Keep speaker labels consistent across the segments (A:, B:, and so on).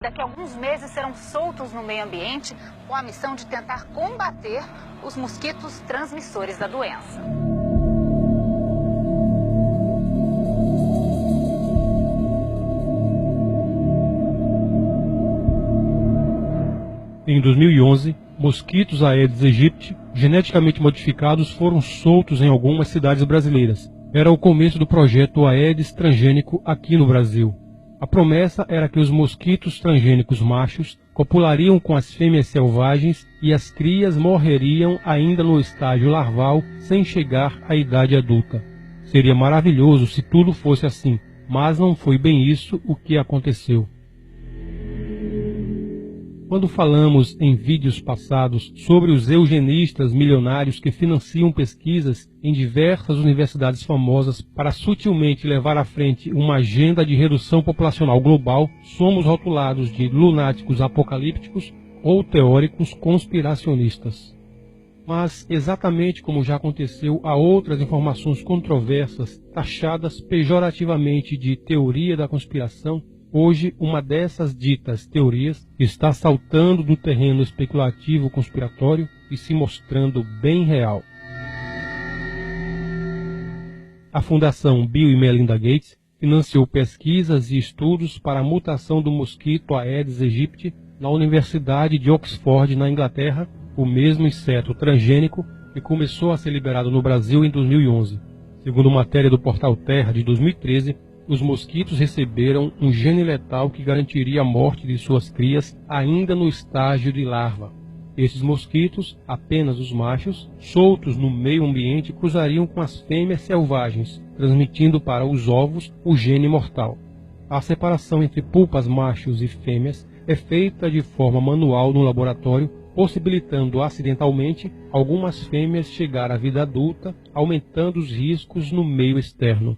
A: Daqui a alguns meses serão soltos no meio ambiente com a missão de tentar combater os mosquitos transmissores da doença.
B: Em 2011, mosquitos Aedes aegypti, geneticamente modificados, foram soltos em algumas cidades brasileiras. Era o começo do projeto Aedes transgênico aqui no Brasil. A promessa era que os mosquitos transgênicos machos copulariam com as fêmeas selvagens e as crias morreriam ainda no estágio larval sem chegar à idade adulta. Seria maravilhoso se tudo fosse assim, mas não foi bem isso o que aconteceu. Quando falamos em vídeos passados sobre os eugenistas milionários que financiam pesquisas em diversas universidades famosas para sutilmente levar à frente uma agenda de redução populacional global, somos rotulados de lunáticos apocalípticos ou teóricos conspiracionistas. Mas, exatamente como já aconteceu a outras informações controversas taxadas pejorativamente de teoria da conspiração, hoje, uma dessas ditas teorias está saltando do terreno especulativo conspiratório e se mostrando bem real. A Fundação Bill e Melinda Gates financiou pesquisas e estudos para a mutação do mosquito Aedes aegypti na Universidade de Oxford, na Inglaterra, o mesmo inseto transgênico que começou a ser liberado no Brasil em 2011. Segundo matéria do portal Terra de 2013, os mosquitos receberam um gene letal que garantiria a morte de suas crias ainda no estágio de larva. Esses mosquitos, apenas os machos, soltos no meio ambiente, cruzariam com as fêmeas selvagens, transmitindo para os ovos o gene mortal. A separação entre pupas machos e fêmeas é feita de forma manual no laboratório, possibilitando acidentalmente algumas fêmeas chegar à vida adulta, aumentando os riscos no meio externo.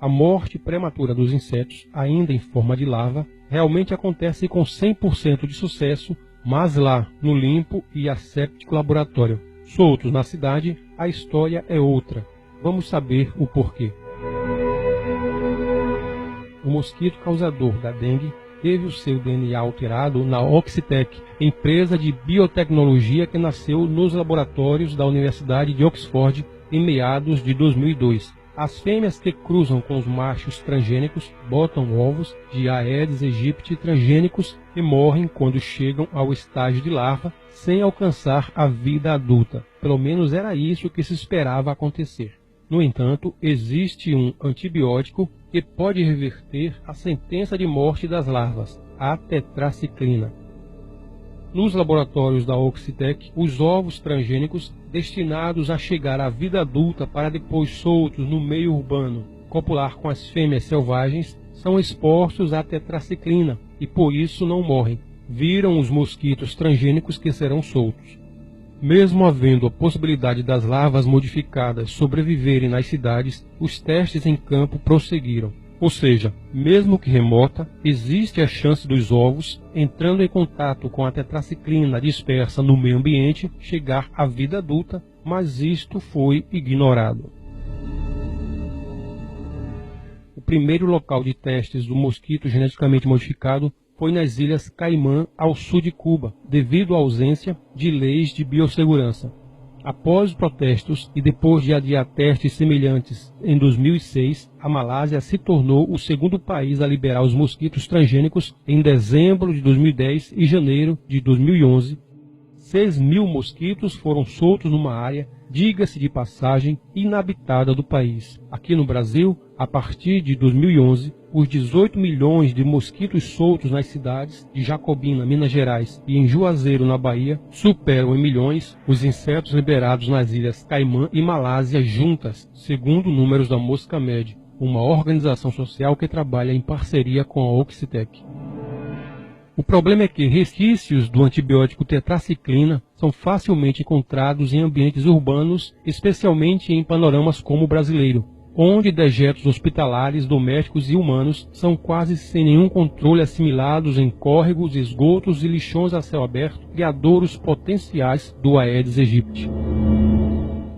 B: A morte prematura dos insetos, ainda em forma de larva, realmente acontece com 100% de sucesso, mas lá, no limpo e asséptico laboratório. Soltos na cidade, a história é outra. Vamos saber o porquê. O mosquito causador da dengue teve o seu DNA alterado na Oxitec, empresa de biotecnologia que nasceu nos laboratórios da Universidade de Oxford em meados de 2002. As fêmeas que cruzam com os machos transgênicos botam ovos de Aedes aegypti transgênicos e morrem quando chegam ao estágio de larva, sem alcançar a vida adulta. Pelo menos era isso que se esperava acontecer. No entanto, existe um antibiótico que pode reverter a sentença de morte das larvas, a tetraciclina. Nos laboratórios da Oxitec, os ovos transgênicos destinados a chegar à vida adulta para depois soltos no meio urbano, copular com as fêmeas selvagens, são expostos à tetraciclina e por isso não morrem. Viram os mosquitos transgênicos que serão soltos. Mesmo havendo a possibilidade das larvas modificadas sobreviverem nas cidades, os testes em campo prosseguiram. Ou seja, mesmo que remota, existe a chance dos ovos, entrando em contato com a tetraciclina dispersa no meio ambiente, chegar à vida adulta, mas isto foi ignorado. O primeiro local de testes do mosquito geneticamente modificado foi nas Ilhas Caimã, ao sul de Cuba, devido à ausência de leis de biossegurança. Após os protestos e depois de adiar testes semelhantes em 2006, a Malásia se tornou o segundo país a liberar os mosquitos transgênicos em dezembro de 2010 e janeiro de 2011. 6.000 mosquitos foram soltos numa área, diga-se de passagem, inabitada do país. Aqui no Brasil, a partir de 2011, os 18 milhões de mosquitos soltos nas cidades de Jacobina, Minas Gerais, e em Juazeiro, na Bahia, superam em milhões os insetos liberados nas Ilhas Caimã e Malásia juntas, segundo números da Moscamed, uma organização social que trabalha em parceria com a Oxitec. O problema é que resquícios do antibiótico tetraciclina são facilmente encontrados em ambientes urbanos, especialmente em panoramas como o brasileiro, onde dejetos hospitalares, domésticos e humanos são quase sem nenhum controle assimilados em córregos, esgotos e lixões a céu aberto, criadouros potenciais do Aedes aegypti.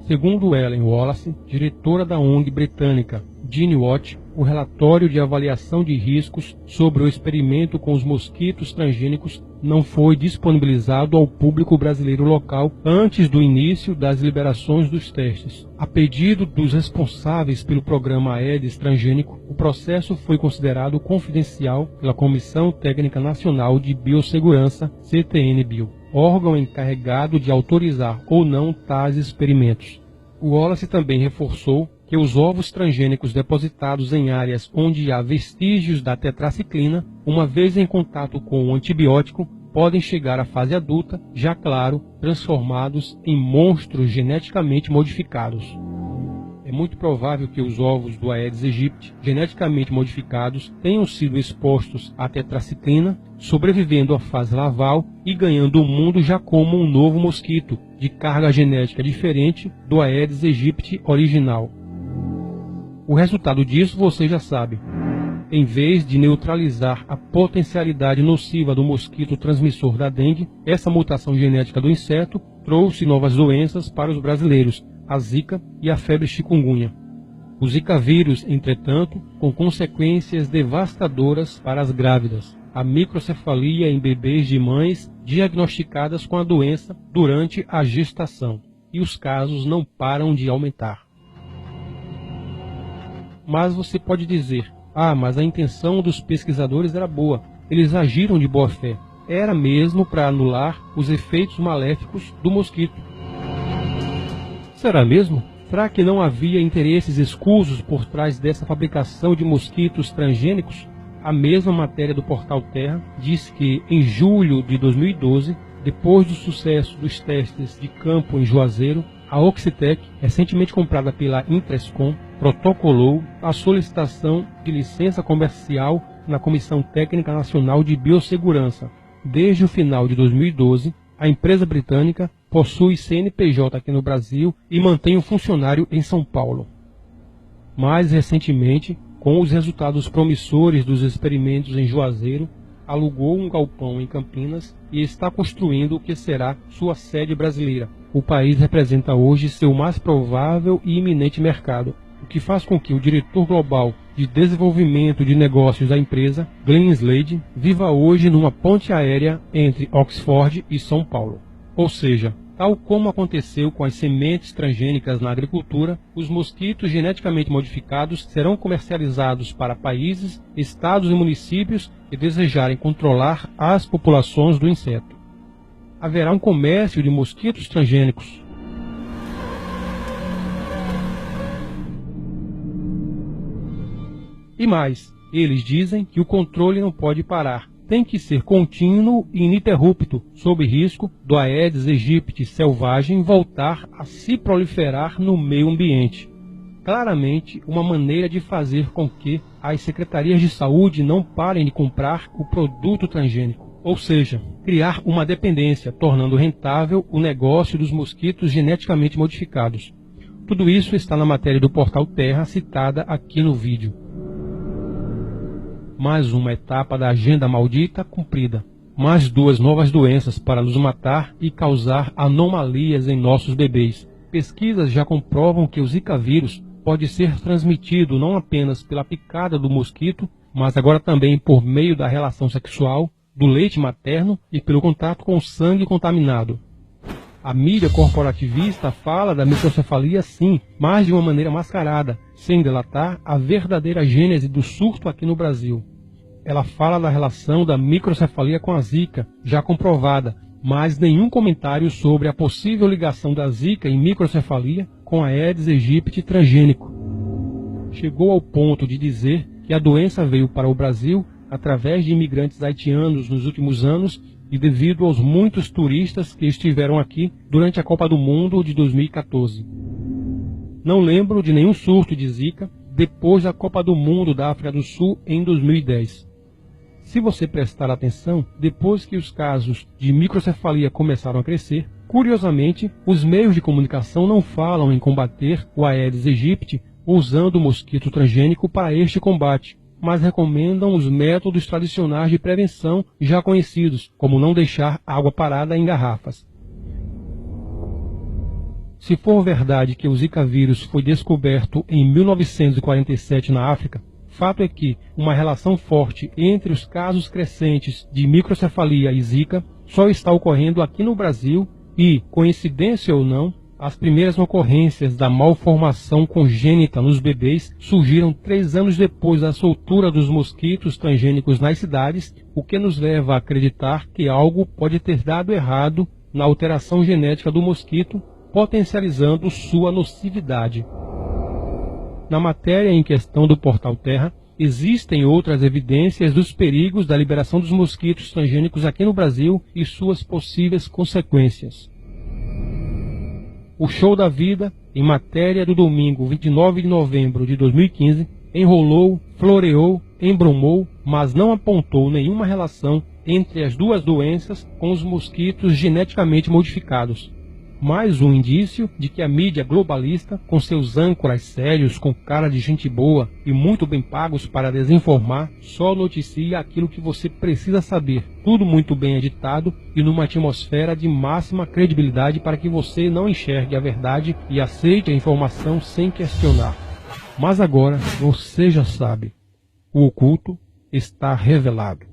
B: Segundo Ellen Wallace, diretora da ONG britânica GeneWatch, o relatório de avaliação de riscos sobre o experimento com os mosquitos transgênicos não foi disponibilizado ao público brasileiro local antes do início das liberações dos testes. A pedido dos responsáveis pelo programa Aedes transgênico, o processo foi considerado confidencial pela Comissão Técnica Nacional de Biossegurança, CTN-Bio, órgão encarregado de autorizar ou não tais experimentos. O Wallace também reforçou que os ovos transgênicos depositados em áreas onde há vestígios da tetraciclina, uma vez em contato com o antibiótico, podem chegar à fase adulta, já claro, transformados em monstros geneticamente modificados. É muito provável que os ovos do Aedes aegypti, geneticamente modificados, tenham sido expostos à tetraciclina, sobrevivendo à fase larval e ganhando o mundo já como um novo mosquito, de carga genética diferente do Aedes aegypti original. O resultado disso você já sabe. Em vez de neutralizar a potencialidade nociva do mosquito transmissor da dengue, essa mutação genética do inseto trouxe novas doenças para os brasileiros, a zika e a febre chikungunya. O zika vírus, entretanto, com consequências devastadoras para as grávidas, a microcefalia em bebês de mães diagnosticadas com a doença durante a gestação, e os casos não param de aumentar. Mas você pode dizer, mas a intenção dos pesquisadores era boa, eles agiram de boa fé, era mesmo para anular os efeitos maléficos do mosquito. Será mesmo? Será que não havia interesses escusos por trás dessa fabricação de mosquitos transgênicos? A mesma matéria do Portal Terra diz que, em julho de 2012, depois do sucesso dos testes de campo em Juazeiro, a Oxitec, recentemente comprada pela Intrescom, protocolou a solicitação de licença comercial na Comissão Técnica Nacional de Biossegurança. Desde o final de 2012, a empresa britânica possui CNPJ aqui no Brasil e mantém um funcionário em São Paulo. Mais recentemente, com os resultados promissores dos experimentos em Juazeiro, alugou um galpão em Campinas e está construindo o que será sua sede brasileira. O país representa hoje seu mais provável e iminente mercado, o que faz com que o diretor global de desenvolvimento de negócios da empresa, Glenn Slade, viva hoje numa ponte aérea entre Oxford e São Paulo. Ou seja, tal como aconteceu com as sementes transgênicas na agricultura, os mosquitos geneticamente modificados serão comercializados para países, estados e municípios que desejarem controlar as populações do inseto. Haverá um comércio de mosquitos transgênicos. E mais, eles dizem que o controle não pode parar. Tem que ser contínuo e ininterrupto, sob risco do Aedes aegypti selvagem voltar a se proliferar no meio ambiente. Claramente, uma maneira de fazer com que as secretarias de saúde não parem de comprar o produto transgênico, ou seja, criar uma dependência, tornando rentável o negócio dos mosquitos geneticamente modificados. Tudo isso está na matéria do Portal Terra citada aqui no vídeo. Mais uma etapa da agenda maldita cumprida. Mais 2 novas doenças para nos matar e causar anomalias em nossos bebês. Pesquisas já comprovam que o Zika vírus pode ser transmitido não apenas pela picada do mosquito, mas agora também por meio da relação sexual, do leite materno e pelo contato com o sangue contaminado. A mídia corporativista fala da microcefalia sim, mas de uma maneira mascarada, sem delatar a verdadeira gênese do surto aqui no Brasil. Ela fala da relação da microcefalia com a Zika, já comprovada, mas nenhum comentário sobre a possível ligação da Zika e microcefalia com a Aedes aegypti transgênico. Chegou ao ponto de dizer que a doença veio para o Brasil através de imigrantes haitianos nos últimos anos e devido aos muitos turistas que estiveram aqui durante a Copa do Mundo de 2014. Não lembro de nenhum surto de Zika depois da Copa do Mundo da África do Sul em 2010. Se você prestar atenção, depois que os casos de microcefalia começaram a crescer, curiosamente, os meios de comunicação não falam em combater o Aedes aegypti usando o mosquito transgênico para este combate, mas recomendam os métodos tradicionais de prevenção já conhecidos, como não deixar água parada em garrafas. Se for verdade que o Zika vírus foi descoberto em 1947 na África, Fato é que uma relação forte entre os casos crescentes de microcefalia e Zika só está ocorrendo aqui no Brasil e, coincidência ou não, as primeiras ocorrências da malformação congênita nos bebês surgiram 3 anos depois da soltura dos mosquitos transgênicos nas cidades, o que nos leva a acreditar que algo pode ter dado errado na alteração genética do mosquito, potencializando sua nocividade. Na matéria em questão do Portal Terra, existem outras evidências dos perigos da liberação dos mosquitos transgênicos aqui no Brasil e suas possíveis consequências. O Show da Vida, em matéria do domingo 29 de novembro de 2015, enrolou, floreou, embromou, mas não apontou nenhuma relação entre as duas doenças com os mosquitos geneticamente modificados. Mais um indício de que a mídia globalista, com seus âncoras sérios, com cara de gente boa e muito bem pagos para desinformar, só noticia aquilo que você precisa saber. Tudo muito bem editado e numa atmosfera de máxima credibilidade para que você não enxergue a verdade e aceite a informação sem questionar. Mas agora você já sabe, o oculto está revelado.